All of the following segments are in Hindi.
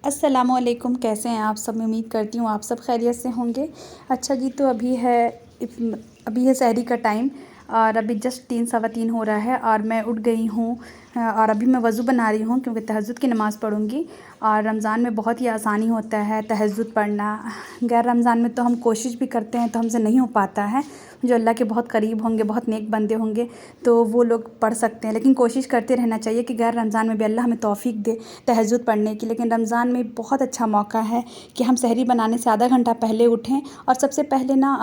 अस्सलामुअलैकुम, कैसे हैं आप सब। मैं उम्मीद करती हूँ आप सब खैरियत से होंगे। अच्छा जी, तो अभी है सहरी का टाइम और अभी जस्ट 3 सवा 3 हो रहा है और मैं उठ गई हूँ। और अभी मैं वज़ू बना रही हूँ क्योंकि तहज्जुद की नमाज़ पढ़ूँगी। और रमज़ान में बहुत ही आसानी होता है तहज्जुद पढ़ना। गैर रमज़ान में तो हम कोशिश भी करते हैं तो हमसे नहीं हो पाता है। जो अल्लाह के बहुत करीब होंगे, बहुत नेक बंदे होंगे तो वो लोग पढ़ सकते हैं, लेकिन कोशिश करते रहना चाहिए कि गैर रमज़ान में भी अल्लाह हमें तौफ़ीक दे तहज्जुद पढ़ने की। लेकिन रमज़ान में बहुत अच्छा मौका है कि हम सहरी बनाने से आधा घंटा पहले उठें और सबसे पहले ना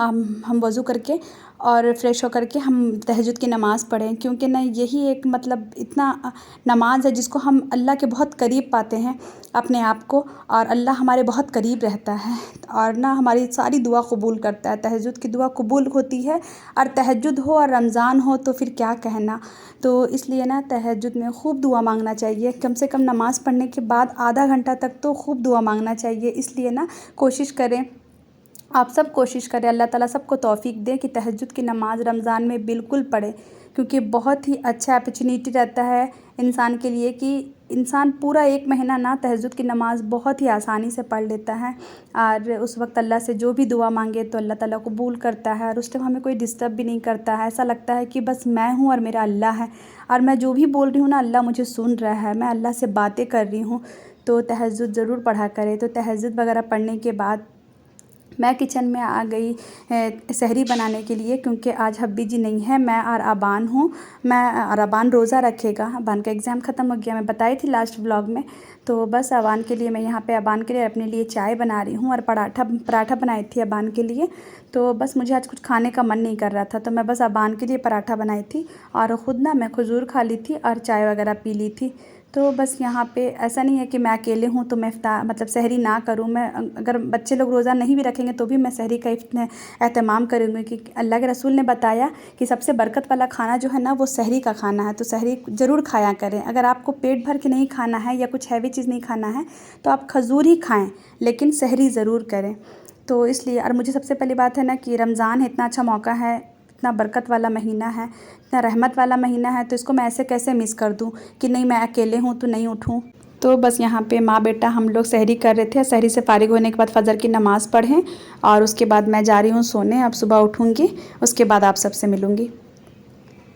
हम वज़ू करके और फ़्रेश होकर के हम तहज्जुद की नमाज़ पढ़ें, क्योंकि ना यही एक मतलब इतना नमाज़ है जिसको हम अल्लाह के बहुत करीब पाते हैं अपने आप को, और अल्लाह हमारे बहुत करीब रहता है और ना हमारी सारी दुआ कबूल करता है। तहज्जुद की दुआ कबूल होती है, और तहज्जुद हो और रमज़ान हो तो फिर क्या कहना। तो इसलिए ना तहज्जुद में खूब दुआ मांगना चाहिए। कम से कम नमाज़ पढ़ने के बाद आधा घंटा तक तो खूब दुआ मांगना चाहिए। इसलिए ना कोशिश करें, आप सब कोशिश करें, अल्लाह ताला सबको तौफ़ीक दे कि तहज्जुद की नमाज़ रमज़ान में बिल्कुल पढ़ें, क्योंकि बहुत ही अच्छा अपॉर्चुनिटी रहता है इंसान के लिए कि इंसान पूरा 1 महीना ना तहज्जुद की नमाज़ बहुत ही आसानी से पढ़ लेता है। और उस वक्त अल्लाह से जो भी दुआ मांगे तो अल्लाह ताला कबूल करता है, और उस टाइम हमें कोई डिस्टर्ब भी नहीं करता है। ऐसा लगता है कि बस मैं हूँ और मेरा अल्लाह है, और मैं जो भी बोल रही हूँ ना अल्लाह मुझे सुन रहा है, मैं अल्लाह से बातें कर रही हूँ। तो तहज्जुद ज़रूर पढ़ा करें। तो तहज्जुद वगैरह पढ़ने के बाद मैं किचन में आ गई सहरी बनाने के लिए, क्योंकि आज हब्बी जी नहीं है, मैं और अबान हूँ। मैं और अबान रोज़ा रखेगा। अबान का एग्ज़ाम ख़त्म हो गया, मैं बताई थी लास्ट व्लॉग में। तो बस अबान के लिए मैं यहाँ पे अबान के लिए अपने लिए चाय बना रही हूँ, और पराठा बनाई थी अबान के लिए। तो बस मुझे आज कुछ खाने का मन नहीं कर रहा था, तो मैं बस अबान के लिए पराठा बनाई थी और ख़ुद ना मैं खजूर खा ली थी और चाय वगैरह पी ली थी। तो बस यहाँ पे ऐसा नहीं है कि मैं अकेले हूँ तो मैं मतलब सहरी ना करूँ। मैं अगर बच्चे लोग रोज़ा नहीं भी रखेंगे तो भी मैं सहरी का एहतमाम करूँगी, कि अल्लाह के रसूल ने बताया कि सबसे बरकत वाला खाना जो है ना वो सहरी का खाना है। तो सहरी ज़रूर खाया करें। अगर आपको पेट भर के नहीं खाना है या कुछ हैवी चीज़ नहीं खाना है तो आप खजूर ही खाएँ, लेकिन सहरी ज़रूर करें। तो इसलिए, और मुझे सबसे पहली बात है ना कि रमज़ान इतना अच्छा मौका है, इतना बरकत वाला महीना है, इतना रहमत वाला महीना है, तो इसको मैं ऐसे कैसे मिस कर दूँ कि नहीं मैं अकेले हूँ तो नहीं उठूँ। तो बस यहाँ पे माँ बेटा हम लोग सहरी कर रहे थे। सहरी से फ़ारिग होने के बाद फ़जर की नमाज़ पढ़ें और उसके बाद मैं जा रही हूँ सोने। अब सुबह उठूँगी, उसके बाद आप सबसे मिलूँगी।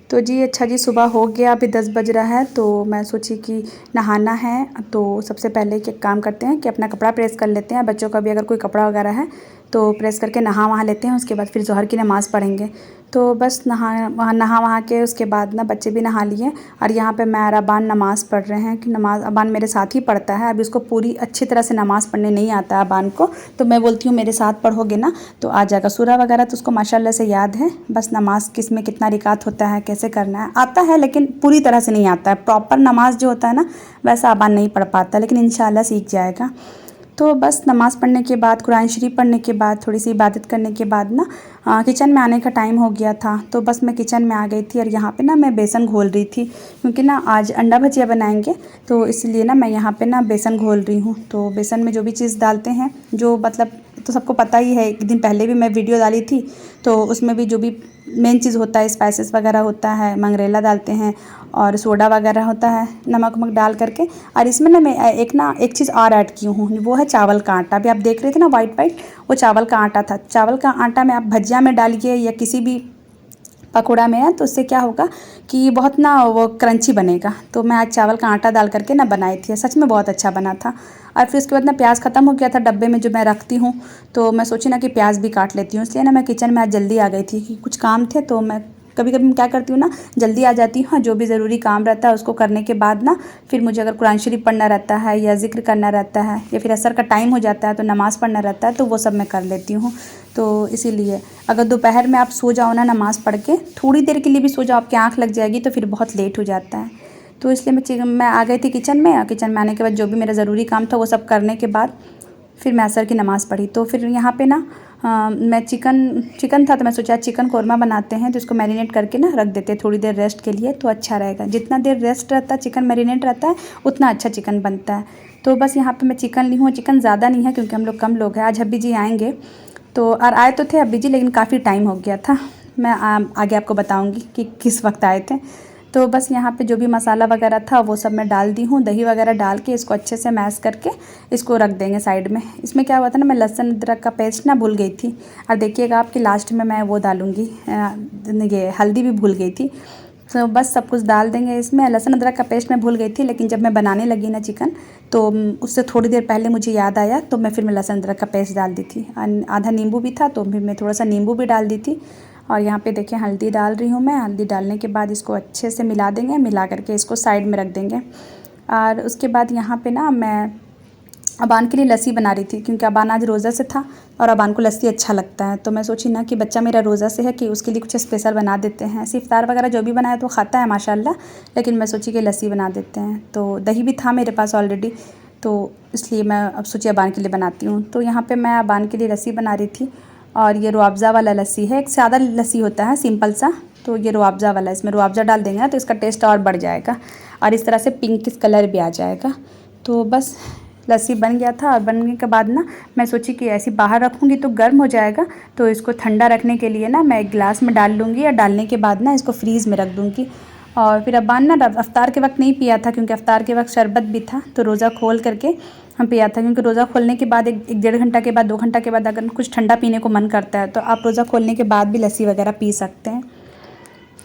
तो जी अच्छा जी, सुबह हो गया, अभी 10 बज रहा है। तो मैं सोची कि नहाना है, तो सबसे पहले एक काम करते हैं कि अपना कपड़ा प्रेस कर लेते हैं। बच्चों का भी अगर कोई वगैरह है तो प्रेस करके नहा वहाँ लेते हैं, उसके बाद फिर ज़ोहर की नमाज़ पढ़ेंगे। तो बस नहा वहाँ के उसके बाद ना बच्चे भी नहा लिए, और यहाँ पे मैं और अबान नमाज़ पढ़ रहे हैं कि नमाज़ अबान मेरे साथ ही पढ़ता है। अभी उसको पूरी अच्छी तरह से नमाज़ पढ़ने नहीं आता है अबान को, तो मैं बोलती हूँ मेरे साथ पढ़ोगे ना तो आ जाएगा। सूरा वगैरह तो उसको माशाल्लाह से याद है, बस नमाज़ किस में कितना रिकात होता है, कैसे करना है आता है, लेकिन पूरी तरह से नहीं आता है। प्रॉपर नमाज़ जो होता है ना वैसा अबान नहीं पढ़ पाता, लेकिन इंशाल्लाह सीख जाएगा। तो बस नमाज़ पढ़ने के बाद, कुरान शरीफ पढ़ने के बाद, थोड़ी सी इबादत करने के बाद ना किचन में आने का टाइम हो गया था। तो बस मैं किचन में आ गई थी, और यहाँ पे ना मैं बेसन घोल रही थी, क्योंकि ना आज अंडा भजिया बनाएंगे, तो इसलिए ना मैं यहाँ पे ना बेसन घोल रही हूँ। तो बेसन में जो भी चीज़ डालते हैं, जो मतलब तो सबको पता ही है, एक दिन पहले भी मैं वीडियो डाली थी, तो उसमें भी जो भी मेन चीज़ होता है, स्पाइसेस वगैरह होता है, मंगरेला डालते हैं और सोडा वगैरह होता है, नमक वमक डाल करके। और इसमें ना मैं एक चीज़ और ऐड की हूँ, वो है चावल का आटा। अभी आप देख रहे थे ना वाइट वाइट, वो चावल का आटा था। चावल का आटा में आप भजिया में डालिए या किसी भी पकौड़ा में है, तो उससे क्या होगा कि बहुत ना वो क्रंची बनेगा। तो मैं आज चावल का आटा डाल करके ना बनाई थी, सच में बहुत अच्छा बना था। और फिर उसके बाद ना प्याज ख़त्म हो गया था डब्बे में जो मैं रखती हूँ, तो मैं सोची ना कि प्याज भी काट लेती हूँ। इसलिए ना मैं किचन में आज जल्दी आ गई थी कि कुछ काम थे। तो मैं कभी कभी क्या करती हूँ ना, जल्दी आ जाती हूँ, जो भी ज़रूरी काम रहता है उसको करने के बाद ना फिर मुझे अगर कुरान शरीफ पढ़ना रहता है या ज़िक्र करना रहता है या फिर असर का टाइम हो जाता है तो नमाज़ पढ़ना रहता है, तो वो सब मैं कर लेती हूँ। तो इसीलिए अगर दोपहर में आप सो जाओ ना नमाज़ पढ़ के, थोड़ी देर के लिए भी सो जाओ, आपकी आँख लग जाएगी तो फिर बहुत लेट हो जाता है। तो इसलिए मैं आ गई थी किचन में, और किचन में आने के बाद जो भी मेरा ज़रूरी काम था वो सब करने के बाद फिर मैं असर की नमाज़ पढ़ी। तो फिर यहाँ पे ना मैं चिकन था, तो मैं सोचा चिकन कौरमा बनाते हैं, तो इसको मैरिनेट करके ना रख देते हैं थोड़ी देर रेस्ट के लिए, तो अच्छा रहेगा। जितना देर रेस्ट रहता है, चिकन मैरिनेट रहता है, उतना अच्छा चिकन बनता है। तो बस यहाँ पे मैं चिकन ली हूँ। चिकन ज़्यादा नहीं है क्योंकि हम लोग कम लोग हैं। आज हब्बी जी आएँगे, तो और आए तो थे हब्बी जी, लेकिन काफ़ी टाइम हो गया था। मैं आगे आपको बताऊँगी कि किस वक्त आए थे। तो बस यहाँ पे जो भी मसाला वगैरह था वो सब मैं डाल दी हूँ। दही वगैरह डाल के इसको अच्छे से मैश करके इसको रख देंगे साइड में। इसमें क्या हुआ था ना, मैं लहसुन अदरक का पेस्ट ना भूल गई थी, और देखिएगा आपकी लास्ट में मैं वो डालूँगी, ये हल्दी भी भूल गई थी। तो बस सब कुछ डाल देंगे इसमें। लहसुन अदरक का पेस्ट मैं भूल गई थी, लेकिन जब मैं बनाने लगी ना चिकन, तो उससे थोड़ी देर पहले मुझे याद आया, तो मैं फिर मैं लहसुन अदरक का पेस्ट डाल दी थी। आधा नींबू भी था, तो फिर मैं थोड़ा सा नींबू भी डाल दी थी। और यहाँ पे देखिए हल्दी डाल रही हूँ मैं। हल्दी डालने के बाद इसको अच्छे से मिला देंगे, मिला करके इसको साइड में रख देंगे। और उसके बाद यहाँ पे ना मैं अबान के लिए लस्सी बना रही थी, क्योंकि अबान आज रोज़ा से था और अबान को लस्सी अच्छा लगता है। तो मैं सोची ना कि बच्चा मेरा रोज़ा से है, कि उसके लिए कुछ स्पेशल बना देते हैं। ऐसे इफ्तार वगैरह जो भी बनाया तो खाता है माशाल्लाह, लेकिन मैं सोची कि लस्सी बना देते हैं। तो दही भी था मेरे पास ऑलरेडी, तो इसलिए मैं अब सोची अबान के लिए बनाती हूँ। तो यहाँ पर मैं अबान के लिए लस्सी बना रही थी, और ये रुअफ़ज़ा वाला लस्सी है। एक सादा लस्सी होता है सिंपल सा, तो ये रुअफ़ज़ा वाला, इसमें रुअफ़ज़ा डाल देंगे ना तो इसका टेस्ट और बढ़ जाएगा, और इस तरह से पिंक कलर भी आ जाएगा। तो बस लस्सी बन गया था, और बनने के बाद ना मैं सोची कि ऐसी बाहर रखूँगी तो गर्म हो जाएगा, तो इसको ठंडा रखने के लिए ना मैं एक गिलास में डाल लूँगी, और डालने के बाद ना इसको फ्रीज़ में रख दूँगी। और फिर अब्बान ना अफ्तार के वक्त नहीं पिया था, क्योंकि अफ्तार के वक्त शरबत भी था, तो रोज़ा खोल करके हम पिया था। क्योंकि रोज़ा खोलने के बाद एक डेढ़ घंटा के बाद, 2 घंटा के बाद अगर कुछ ठंडा पीने को मन करता है, तो आप रोज़ा खोलने के बाद भी लस्सी वगैरह पी सकते हैं।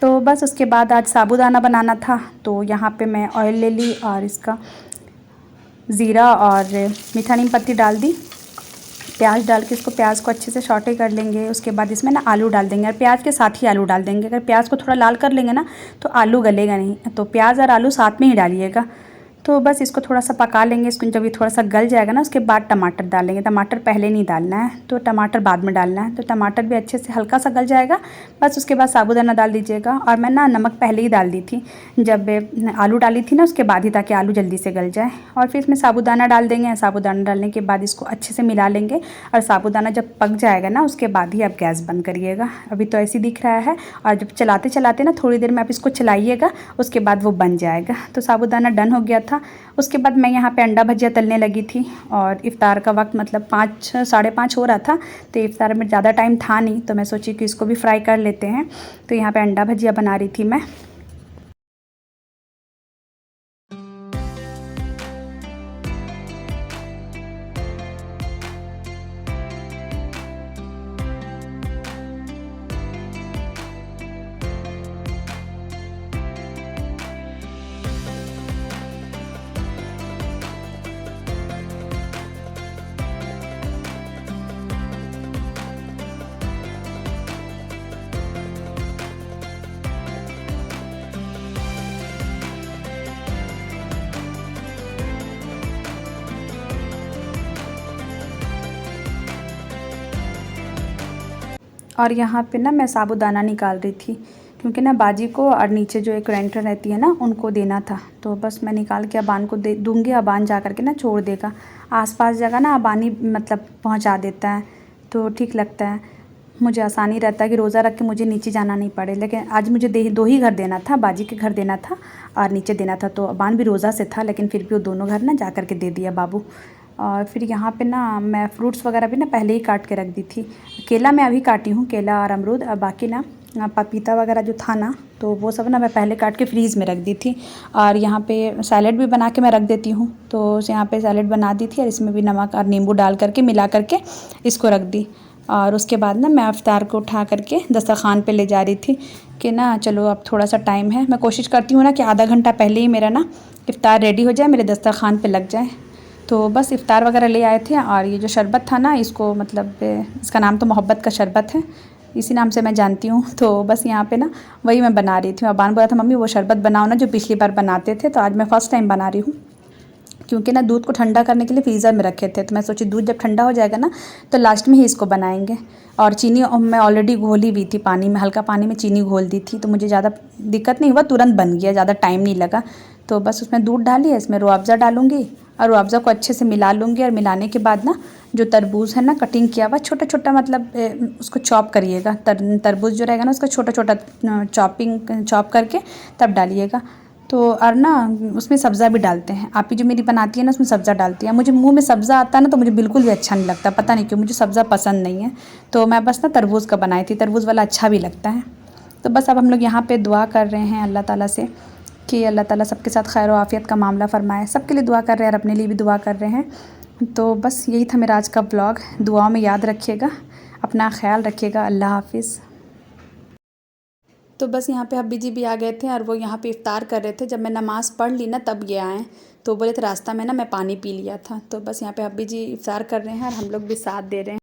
तो बस उसके बाद आज साबूदाना बनाना था, तो यहाँ पे मैं ऑयल ले ली, और इसका ज़ीरा और मीठा नीम पत्ती डाल दी। प्याज डाल के इसको, प्याज को अच्छे से सौटे कर लेंगे। उसके बाद इसमें ना आलू डाल देंगे, और प्याज के साथ ही आलू डाल देंगे। अगर प्याज को थोड़ा लाल कर लेंगे ना तो आलू गलेगा नहीं, तो प्याज और आलू साथ में ही डालिएगा। तो बस इसको थोड़ा सा पका लेंगे। इसको जब ये थोड़ा सा गल जाएगा ना, उसके बाद टमाटर डालेंगे। टमाटर पहले नहीं डालना है, तो टमाटर बाद में डालना है। तो टमाटर भी अच्छे से हल्का सा गल जाएगा, बस उसके बाद साबूदाना डाल दीजिएगा। और मैं ना नमक पहले ही डाल दी थी, जब आलू डाली थी ना उसके बाद ही, ताकि आलू जल्दी से गल जाए। और फिर इसमें साबूदाना डाल देंगे। साबूदाना डालने के बाद इसको अच्छे से मिला लेंगे, और साबूदाना जब पक जाएगा ना उसके बाद ही आप गैस बंद करिएगा। अभी तो ऐसे दिख रहा है, और जब चलाते चलाते ना थोड़ी देर में आप इसको चलाइएगा, उसके बाद वो बन जाएगा। तो साबूदाना डन हो गया था। उसके बाद मैं यहाँ पे अंडा भजिया तलने लगी थी, और इफ़्तार का वक्त मतलब 5 साढ़े 5 हो रहा था, तो इफ़्तार में ज़्यादा टाइम था नहीं, तो मैं सोची कि इसको भी फ्राई कर लेते हैं। तो यहाँ पे अंडा भजिया बना रही थी मैं। और यहाँ पे ना मैं साबूदाना निकाल रही थी, क्योंकि ना बाजी को और नीचे जो एक रेंटर रहती है ना उनको देना था। तो बस मैं निकाल के अबान को दे दूँगी। अबान जा कर के ना छोड़ देगा। आसपास जगह ना अबान ही मतलब पहुँचा देता है, तो ठीक लगता है। मुझे आसानी रहता है कि रोज़ा रख के मुझे नीचे जाना नहीं पड़े। लेकिन आज मुझे 2 ही घर देना था, बाजी के घर देना था और नीचे देना था। तो अबान भी रोज़ा से था, लेकिन फिर भी वो दोनों घर ना जा कर के दे दिया बाबू। और फिर यहाँ पे ना मैं फ्रूट्स वगैरह भी ना पहले ही काट के रख दी थी। केला मैं अभी काटी हूँ, केला और अमरूद। और बाकी ना पपीता वगैरह जो था ना, तो वो सब ना मैं पहले काट के फ्रीज़ में रख दी थी। और यहाँ पे सैलेड भी बना के मैं रख देती हूँ। तो यहाँ पे सैलेड बना दी थी, और इसमें भी नमक और नींबू डाल करके मिला करके इसको रख दी। और उसके बाद ना मैं इफ्तार को उठा करके दस्तरखान पे ले जा रही थी, कि ना चलो अब थोड़ा सा टाइम है। मैं कोशिश करती हूँ ना कि आधा घंटा पहले ही मेरा ना इफ्तार रेडी हो जाए, मेरे दस्तरखान पे लग जाए। तो बस इफ्तार वगैरह ले आए थे। और ये जो शरबत था ना, इसको मतलब इसका नाम तो मोहब्बत का शरबत है, इसी नाम से मैं जानती हूँ। तो बस यहाँ पे ना वही मैं बना रही थी। अबान बोला था मम्मी वो शरबत बनाओ ना जो पिछली बार बनाते थे। तो आज मैं फ़र्स्ट टाइम बना रही हूँ, क्योंकि ना दूध को ठंडा करने के लिए फ्रीज़र में रखे थे। तो मैं सोची दूध जब ठंडा हो जाएगा ना तो लास्ट में ही इसको बनाएंगे। और चीनी मैं ऑलरेडी घोली हुई थी पानी में, हल्का पानी में चीनी घोल दी थी, तो मुझे ज़्यादा दिक्कत नहीं हुआ, तुरंत बन गया, ज़्यादा टाइम नहीं लगा। तो बस उसमें दूध डाली, इसमें रुअफ़ज़ा डालूँगी, और रुअफ़ज़ा को अच्छे से मिला लूँगी। और मिलाने के बाद ना जो तरबूज़ है ना कटिंग किया हुआ छोटा छोटा, मतलब उसको चॉप करिएगा। तरबूज़ जो रहेगा ना उसका छोटा छोटा चॉप करके तब डालिएगा। तो और ना उसमें सब्ज़ा भी डालते हैं। आप ही जो मेरी बनाती है ना उसमें सब्ज़ा डालती है। मुझे मुंह में सब्ज़ा आता है ना तो मुझे बिल्कुल भी अच्छा नहीं लगता, पता नहीं क्यों, मुझे सब्ज़ा पसंद नहीं है। तो मैं बस ना तरबूज़ का बनाई थी, तरबूज़ वाला अच्छा भी लगता है। तो बस अब हम लोग यहाँ पे दुआ कर रहे हैं अल्लाह ताला से कि अल्लाह ताला सबके साथ खैर व आफ़ियत का मामला फ़रमाए। सबके लिए दुआ कर रहे हैं और अपने लिए भी दुआ कर रहे हैं। तो बस यही था मेरा आज का व्लॉग। दुआओं में याद रखिएगा, अपना ख़्याल रखिएगा। अल्लाह हाफ़िज़। तो बस यहाँ पे हब्बी जी भी आ गए थे और वो यहाँ पे इफ़्तार कर रहे थे। जब मैं नमाज़ पढ़ ली ना तब ये आए, तो बोले थे रास्ता में ना मैं पानी पी लिया था। तो बस यहाँ पे हब्बी जी इफ़्तार कर रहे हैं और हम लोग भी साथ दे रहे हैं।